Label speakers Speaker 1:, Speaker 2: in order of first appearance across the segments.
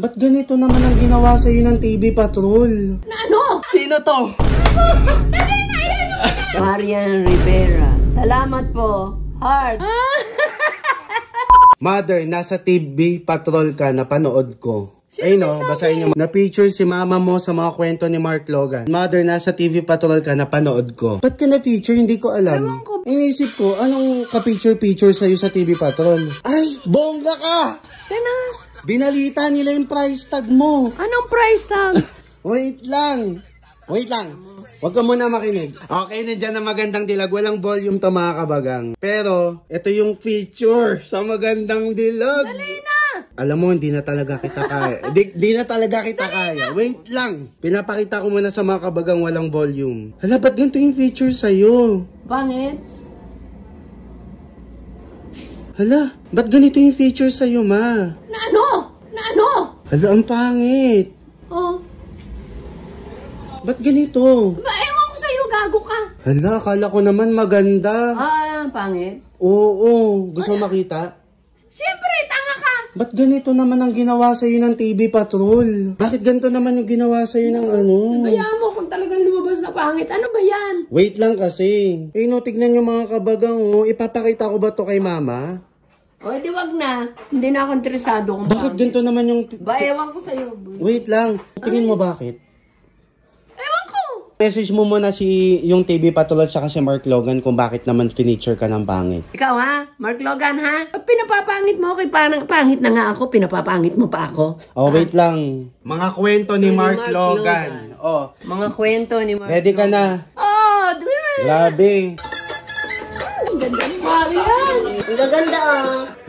Speaker 1: Ba't ganito naman ang ginawa sa'yo ng TV Patrol?
Speaker 2: Na ano?
Speaker 1: Sino to?
Speaker 2: Marian Rivera. Salamat po. Heart.
Speaker 1: Mother, nasa TV Patrol ka, napanood ko. Ayun o, basahin nyo. Na-feature si mama mo sa mga kwento ni Mark Logan. Mother, nasa TV Patrol ka, napanood ko. Ba't ka na-feature? Hindi ko alam. Inisip ko, anong ka-feature sa'yo sa TV Patrol? Ay, bongga ka! Binalita nila yung price tag mo.
Speaker 2: Anong price tag?
Speaker 1: Wait lang. Huwag ka muna makinig. Okay, nandiyan na magandang dilag. Walang volume to mga kabagang. Pero, ito yung feature sa magandang dilag.
Speaker 2: Dali na!
Speaker 1: Alam mo, hindi na talaga kita kaya. Di na talaga kita kaya. Wait lang. Pinapakita ko muna sa mga kabagang walang volume. Hala, ba't ganito yung feature sa'yo?
Speaker 2: Pangit?
Speaker 1: Hala, ba't ganito yung feature sa'yo, ma?
Speaker 2: Na ano?
Speaker 1: Hala, ang pangit.
Speaker 2: Oh.
Speaker 1: Ba't ganito?
Speaker 2: Ewan ko sa'yo, gago ka.
Speaker 1: Hala, akala ko naman maganda.
Speaker 2: Pangit?
Speaker 1: Oo, gusto mo makita?
Speaker 2: Siyempre, tanga ka.
Speaker 1: Ba't ganito naman ang ginawa sa'yo ng TV Patrol? Bakit ganito naman yung ginawa sa'yo ng ano?
Speaker 2: Bayaan mo kung talagang lumabas na pangit. Ano ba yan?
Speaker 1: Wait lang kasi. No, tignan nyo mga kabagang. Ipapakita ko ba to kay mama?
Speaker 2: O, di wag na. Hindi na ako interesado kung
Speaker 1: Bakit ganito naman yung...
Speaker 2: Ewan ko sa'yo.
Speaker 1: Wait lang. Tingin mo bakit?
Speaker 2: Ewan ko.
Speaker 1: Message mo muna yung TV Patrol at si Mark Logan kung bakit naman finiture ka ng pangit.
Speaker 2: Ikaw ha? Mark Logan ha? Pag pinapapangit mo, pangit na nga ako, pinapapangit mo pa ako.
Speaker 1: Oh, wait lang. Mga kwento ni Mark Logan. Oh.
Speaker 2: Mga kwento ni Mark
Speaker 1: Ready ka na?
Speaker 2: Oh,
Speaker 1: Grabe.
Speaker 2: Ang ganda ni Marian. Ang gaganda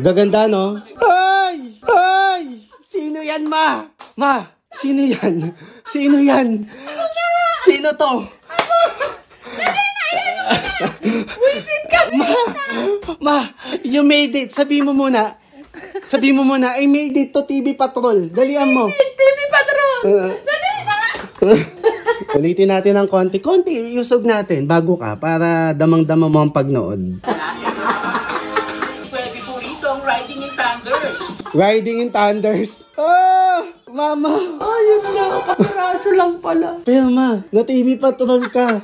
Speaker 1: Gaganda, no? Ay! Sino yan, ma? Ma, sino yan? Sino to?
Speaker 2: Wisit ka!
Speaker 1: Ma, you made it. Sabi mo muna, I made it to TV Patrol. Dalian mo.
Speaker 2: TV Patrol! Dali na!
Speaker 1: Ulitin natin ng konti, iusog natin bago ka para damang-dama mo ang pagnood.
Speaker 3: Pwede po rito ang Riding in Thunders.
Speaker 1: Riding in Thunders? Oh, mama.
Speaker 2: Ayun na, kapiraso lang pala.
Speaker 1: Pero ma, na TV Patrol ka.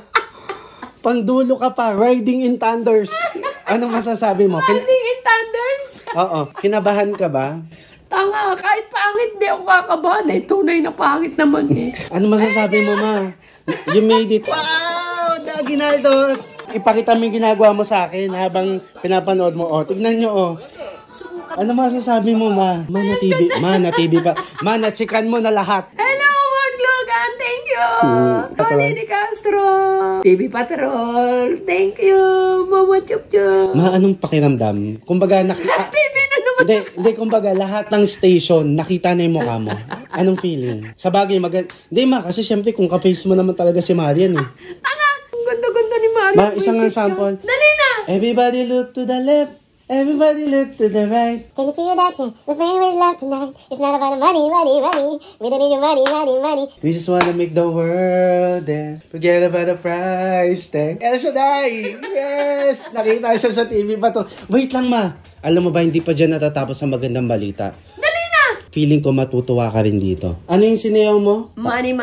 Speaker 1: Pandulo ka pa, Riding in Thunders. Anong masasabi mo?
Speaker 2: Riding in Thunders?
Speaker 1: Oo, kinabahan ka ba?
Speaker 2: Tanga, kahit pangit di ako kakabahan. Tunay na pangit naman eh.
Speaker 1: Ano masasabi mo, ma? You made it. Wow! Daginaldos! Ipakita mo yung ginagawa mo sa akin habang pinapanood mo. Oh, tignan nyo, oh. Ano masasabi mo, ma? Na TV pa. Ma, nachikan mo na lahat.
Speaker 2: Hello, Mark Logan. Thank you. Tony Castro. TV Patrol. Thank you. Mama Chup Chup.
Speaker 1: Ma, anong pakiramdam? Kumbaga,
Speaker 2: TV na naman.
Speaker 1: Hindi, kumbaga, lahat ng station, nakita na yung mukha mo. Anong feeling? Sa bagay, Hindi, ma, kasi syempre, kung ka-face mo naman talaga si Marian, eh.
Speaker 2: Tanga. Ang ganda-ganda ni Marian.
Speaker 1: Ma, isang sample.
Speaker 2: Dali na.
Speaker 1: Everybody look to the left. Everybody look to the right.
Speaker 4: Can you feel that change? We're playing with love tonight. It's not about the money. We don't need your money.
Speaker 1: We just wanna make the world and forget about the price tag. El Shaddai! Yes! Nakita siya sa TV pa to. Wait lang, ma. Alam mo ba, hindi pa dyan natatapos ang magandang balita.
Speaker 2: Dali na.
Speaker 1: Feeling ko matutuwa ka rin dito. Ano yung sinayaw mo?
Speaker 2: Money.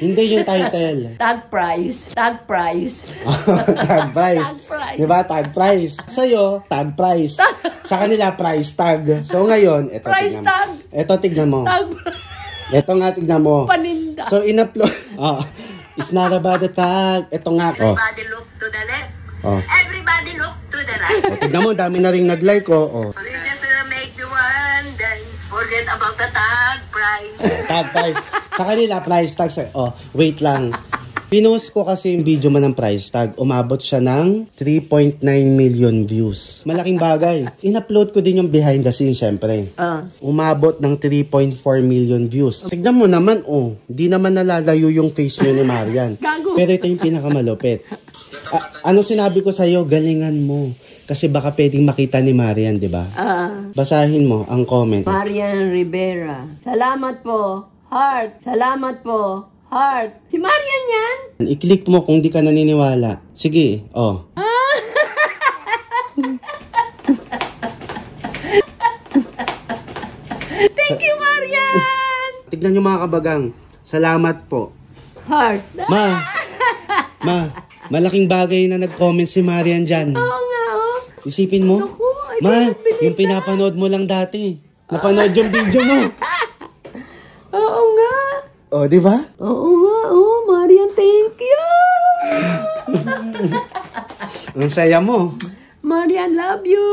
Speaker 1: Hindi yung title.
Speaker 2: Tag price.
Speaker 1: Tag price.
Speaker 2: Tag price.
Speaker 1: Diba? Tag price. Sa'yo, tag price. Sa kanila, price tag. So ngayon, eto
Speaker 2: Price
Speaker 1: tignan
Speaker 2: tag.
Speaker 1: mo. Eto tignan mo.
Speaker 2: Tag
Speaker 1: Eto nga, tignan mo.
Speaker 2: paninda.
Speaker 1: So, in-upload. It's not about the tag. Eto nga.
Speaker 5: Everybody look to the left. Everybody look to the right.
Speaker 1: Tignan mo, dami na rin nag-like.
Speaker 5: We just make the one dance. Forget about the tag price.
Speaker 1: Tag price. Sa kanila, price tag. Wait lang. Pinost ko kasi yung video mo ng price tag. Umabot siya ng 3.9 million views. Malaking bagay. In-upload ko din yung behind the scenes, syempre. Umabot ng 3.4 million views. Tignan mo naman, di naman nalalayo yung face nyo ni Marian. Pero ito yung pinakamalupit. Ano sinabi ko sa'yo? Galingan mo. Kasi baka pwedeng makita ni Marian, di ba? Basahin mo ang comment.
Speaker 2: Marian Rivera. Salamat po. Heart. Salamat po. Heart. Si Marian yan?
Speaker 1: I-click mo kung di ka naniniwala. Sige,
Speaker 2: Thank you, Marian!
Speaker 1: tignan nyo mga kabagang. Salamat po.
Speaker 2: Heart.
Speaker 1: Malaking bagay na nag-comment si Marian dyan.
Speaker 2: Oo nga, oh.
Speaker 1: Isipin mo?
Speaker 2: Naku, I
Speaker 1: Ma,
Speaker 2: cannot believe
Speaker 1: yung pinapanood mo lang dati. Napanood yung video mo.
Speaker 2: Oo nga.
Speaker 1: O, di ba?
Speaker 2: Oo nga, oh. Marian, thank you.
Speaker 1: Ang saya mo.
Speaker 2: Marian, love you.